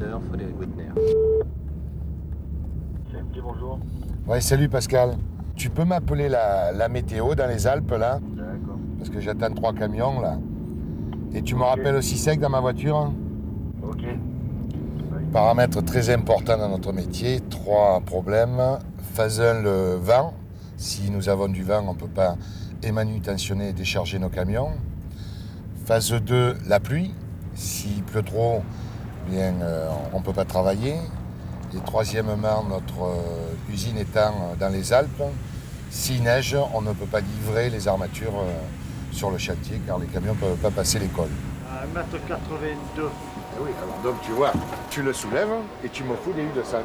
opérateur Frédéric Wittner. Bonjour. Ouais, salut Pascal. Tu peux m'appeler la météo dans les Alpes là? D'accord. Parce que j'attends 3 camions là. Et tu me rappelles aussi sec dans ma voiture? Ok. Paramètre très important dans notre métier, 3 problèmes. Phase 1, le vent. Si nous avons du vent, on ne peut pas manutentionner et décharger nos camions. Phase 2, la pluie. S'il pleut trop, bien, on ne peut pas travailler. Et troisièmement, notre usine étant dans les Alpes, s'il neige, on ne peut pas livrer les armatures sur le chantier car les camions ne peuvent pas passer les cols. À 1,82 m. Oui, alors donc tu vois, tu le soulèves et tu me fous des huiles de sang.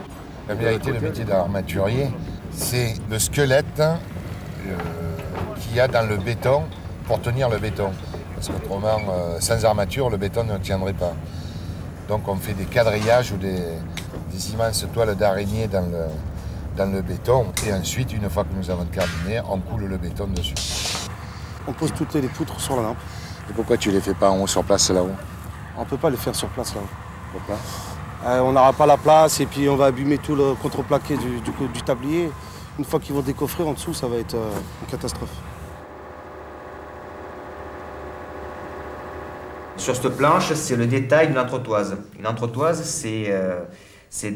La vérité, le métier d'armaturier, c'est le squelette qu'il y a dans le béton pour tenir le béton. Parce qu'autrement, sans armature, le béton ne tiendrait pas. Donc on fait des quadrillages ou des immenses toiles d'araignée dans le béton. Et ensuite, une fois que nous avons terminé, on coule le béton dessus. On pose toutes les poutres sur la lampe. Et pourquoi tu les fais pas en haut sur place là-haut? On ne peut pas les faire sur place là-haut. Pourquoi? On n'aura pas la place et puis on va abîmer tout le contreplaqué du tablier. Une fois qu'ils vont décoffrer en dessous, ça va être une catastrophe. Sur cette planche, c'est le détail d'une entretoise. Une entretoise, c'est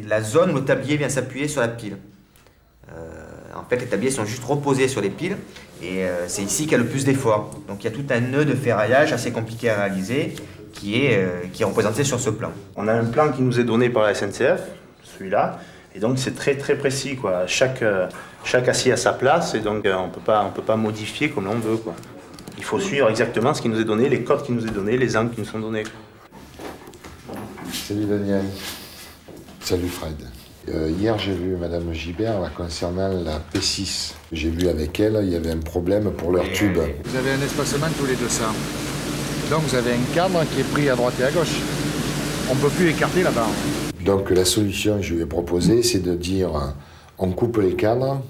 la zone où le tablier vient s'appuyer sur la pile. En fait, les tabliers sont juste reposés sur les piles et c'est ici qu'il y a le plus d'efforts. Donc il y a tout un nœud de ferraillage assez compliqué à réaliser qui est représenté sur ce plan. On a un plan qui nous est donné par la SNCF, celui-là, et donc c'est très précis, quoi. Chaque acier a sa place et donc on peut pas modifier comme l'on veut, quoi. Il faut suivre exactement ce qui nous est donné, les codes qui nous est donné, les angles qui nous sont donnés. Salut Daniel. Salut Fred. Hier j'ai vu Madame Gibert là, concernant la P6. J'ai vu avec elle, il y avait un problème pour leur tube. Vous avez un espacement tous les 200. Donc vous avez un cadre qui est pris à droite et à gauche. On ne peut plus écarter là-bas. Donc la solution que je lui ai proposée, c'est de dire on coupe les cadres,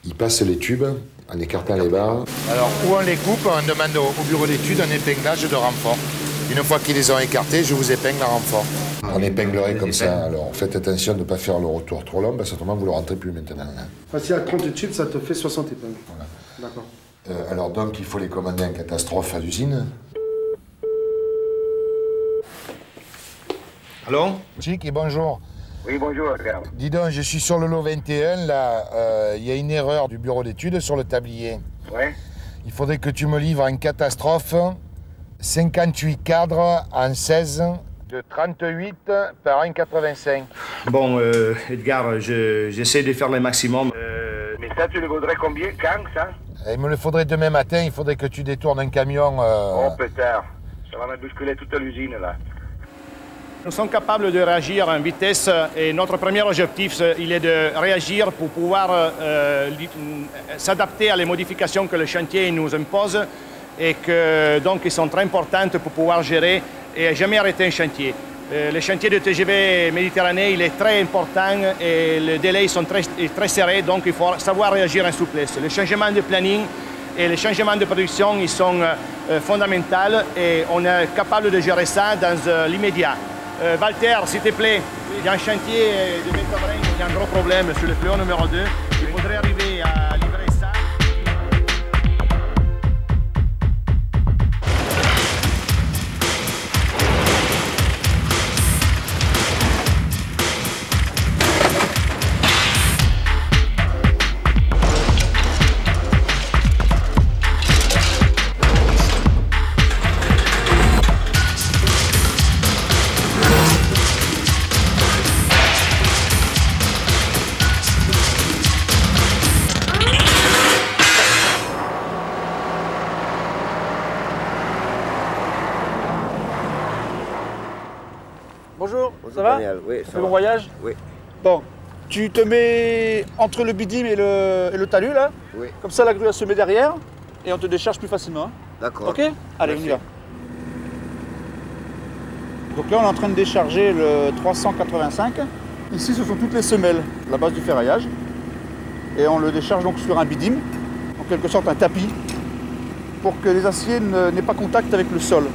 ils passent les tubes en écartant les barres. Alors où on les coupe, on demande au bureau d'études un épinglage de renfort. Une fois qu'ils les ont écartés, je vous épingle en renfort. On épinglerait comme ça. Alors faites attention de ne pas faire le retour trop long, parce que autrement vous ne le rentrez plus maintenant. Enfin, si à 30 tubes, ça te fait 60 épingles. Voilà. D'accord. Alors donc il faut les commander en catastrophe à l'usine. Allô? Chic et bonjour. Oui, bonjour, regarde. Dis donc, je suis sur le lot 21, là, il y a une erreur du bureau d'études sur le tablier. Ouais. Il faudrait que tu me livres en catastrophe 58 cadres en 16 de 38 par 1,85. Bon, Edgar, j'essaie de faire le maximum. Mais ça, tu le voudrais combien? Quand, ça? Il me le faudrait demain matin, il faudrait que tu détournes un camion. Oh, pétard. Ça va me bousculer toute l'usine, là. Nous sommes capables de réagir en vitesse et notre premier objectif, il est de réagir pour pouvoir s'adapter à les modifications que le chantier nous impose et que donc ils sont très importantes pour pouvoir gérer et jamais arrêter un chantier. Le chantier de TGV Méditerranée, il est très important et les délais sont très serrés, donc il faut savoir réagir en souplesse. Le changement de planning et les changements de production, ils sont fondamentaux et on est capable de gérer ça dans l'immédiat. Walter, s'il te plaît, il y a un chantier de Métavrain, il y a un gros problème sur le fléau numéro 2. Il faudrait arriver à livrer ça. Bonjour, ça va? Daniel, oui, ça fait va. bon voyage? Oui. Bon, tu te mets entre le bidim et le talus là. Oui. Comme ça la grue elle se met derrière et on te décharge plus facilement. Hein. D'accord. Ok? Allez, on y va. Donc là on est en train de décharger le 385. Ici ce sont toutes les semelles, la base du ferraillage. Et on le décharge donc sur un bidim, en quelque sorte un tapis, pour que les aciers n'aient pas contact avec le sol,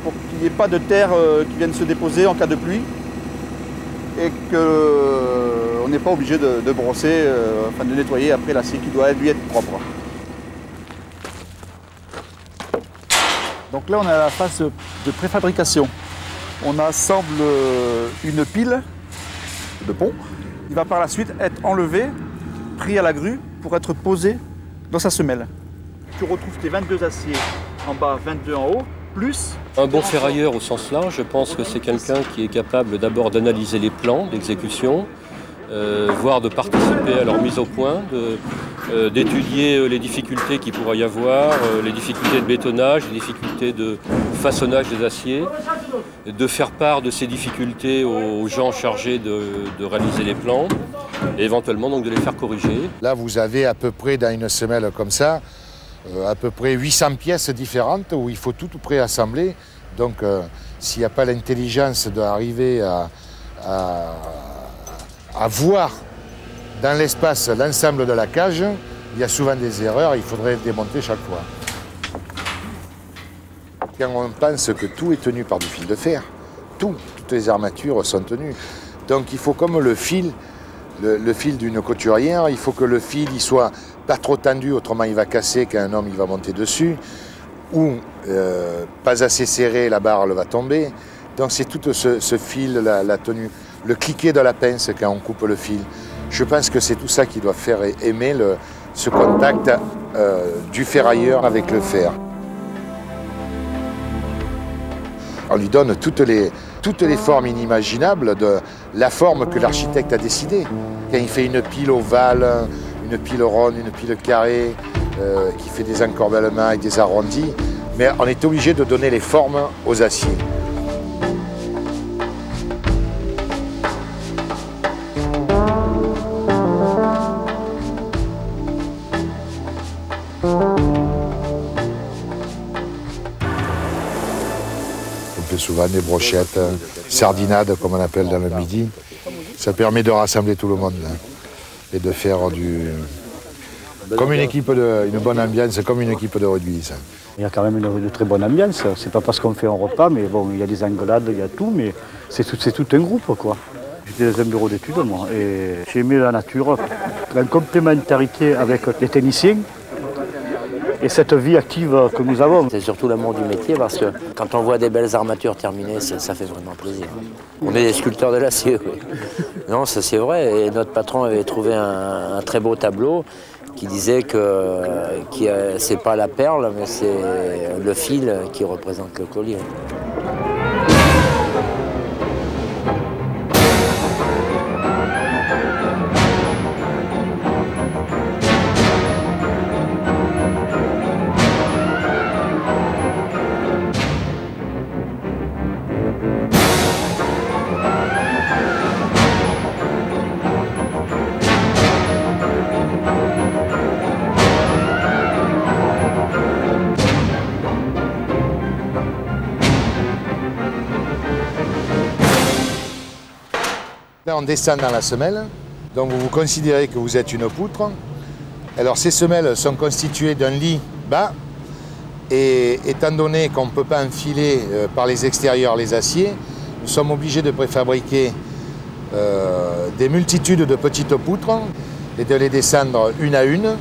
pour qu'il n'y ait pas de terre qui vienne se déposer en cas de pluie. et qu'on n'est pas obligé de brosser, enfin de nettoyer après l'acier qui doit lui être propre. Donc là on est à la phase de préfabrication. On assemble une pile de pont qui va par la suite être enlevée, pris à la grue pour être posée dans sa semelle. Tu retrouves tes 22 aciers en bas, 22 en haut, plus... Un bon ferrailleur au sens large, je pense que c'est quelqu'un qui est capable d'abord d'analyser les plans d'exécution, voire de participer à leur mise au point, d'étudier les difficultés qu'il pourrait y avoir, les difficultés de bétonnage, les difficultés de façonnage des aciers, de faire part de ces difficultés aux gens chargés de réaliser les plans, et éventuellement donc de les faire corriger. Là, vous avez à peu près, dans une semelle comme ça, à peu près 800 pièces différentes où il faut tout préassembler. Donc, s'il n'y a pas l'intelligence d'arriver à voir dans l'espace l'ensemble de la cage, il y a souvent des erreurs, il faudrait démonter chaque fois. Quand on pense que tout est tenu par du fil de fer, toutes les armatures sont tenues. Donc il faut comme le fil d'une couturière, il faut que le fil il soit pas trop tendu, autrement il va casser quand un homme il va monter dessus, ou pas assez serré, la barre elle va tomber. Donc c'est tout ce fil, la tenue, le cliquet de la pince quand on coupe le fil. Je pense que c'est tout ça qui doit faire aimer ce contact du ferrailleur avec le fer. On lui donne toutes les formes inimaginables de la forme que l'architecte a décidée. Quand il fait une pile ovale, une pile ronde, une pile carrée, qui fait des encorbellements et des arrondis, mais on est obligé de donner les formes aux aciers. On fait souvent des brochettes, sardinades comme on appelle dans le midi. Ça permet de rassembler tout le monde là, et de faire comme une bonne ambiance, comme une équipe de rugby. Ça. Il y a quand même une très bonne ambiance. C'est pas parce qu'on fait un repas, mais bon, il y a des engueulades, il y a tout, mais c'est tout un groupe quoi. J'étais dans un bureau d'études moi, et j'ai aimé la nature, en complémentarité avec les techniciens. Et cette vie active que nous avons. C'est surtout l'amour du métier parce que quand on voit des belles armatures terminées, ça fait vraiment plaisir. On est des sculpteurs de l'acier, oui. Non, ça c'est vrai. Et notre patron avait trouvé un très beau tableau qui disait que c'est pas la perle, mais c'est le fil qui représente le collier. Là, on descend dans la semelle, donc vous considérez que vous êtes une poutre. Alors ces semelles sont constituées d'un lit bas, et étant donné qu'on ne peut pas enfiler par les extérieurs les aciers, nous sommes obligés de préfabriquer des multitudes de petites poutres et de les descendre une à une,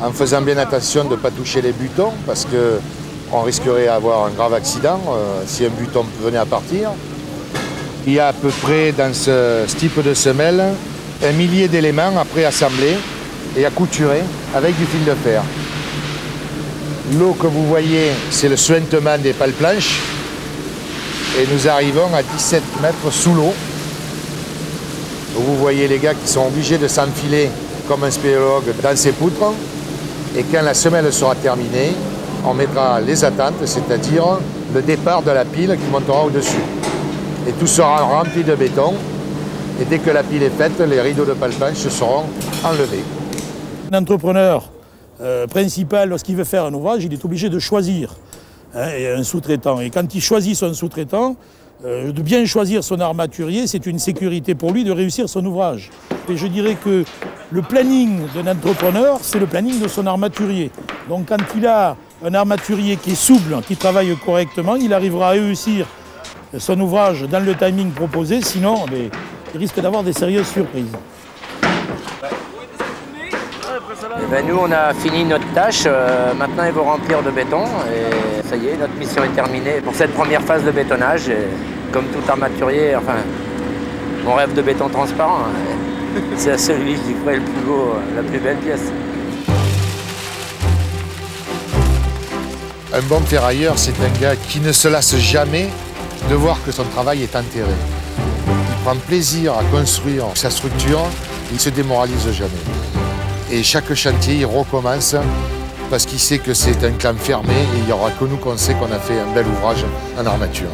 en faisant bien attention de ne pas toucher les butons, parce qu'on risquerait d'avoir un grave accident si un buton venait à partir. Il y a à peu près dans ce type de semelle 1 millier d'éléments à préassembler et à couturer avec du fil de fer. L'eau que vous voyez, c'est le suintement des pales planches et nous arrivons à 17 mètres sous l'eau. Vous voyez les gars qui sont obligés de s'enfiler comme un spéléologue dans ces poutres, et quand la semelle sera terminée, on mettra les attentes, c'est-à-dire le départ de la pile qui montera au-dessus. Et tout sera rempli de béton. Et dès que la pile est faite, les rideaux de pale planche seront enlevés. Un entrepreneur principal, lorsqu'il veut faire un ouvrage, il est obligé de choisir un sous-traitant. Et quand il choisit son sous-traitant, de bien choisir son armaturier, c'est une sécurité pour lui de réussir son ouvrage. Et je dirais que le planning d'un entrepreneur, c'est le planning de son armaturier. Donc quand il a un armaturier qui est souple, qui travaille correctement, il arrivera à réussir son ouvrage dans le timing proposé, sinon il risque d'avoir des sérieuses surprises. Eh ben, nous, on a fini notre tâche. Maintenant, il faut remplir de béton. Et ça y est, notre mission est terminée pour cette première phase de bétonnage. Et comme tout armaturier, enfin, on rêve de béton transparent. C'est celui qui ferait le plus beau, la plus belle pièce. Un bon ferrailleur, c'est un gars qui ne se lasse jamais de voir que son travail est enterré. Il prend plaisir à construire sa structure, il ne se démoralise jamais. Et chaque chantier, il recommence parce qu'il sait que c'est un clan fermé et il n'y aura que nous qu'on sait qu'on a fait un bel ouvrage en armature.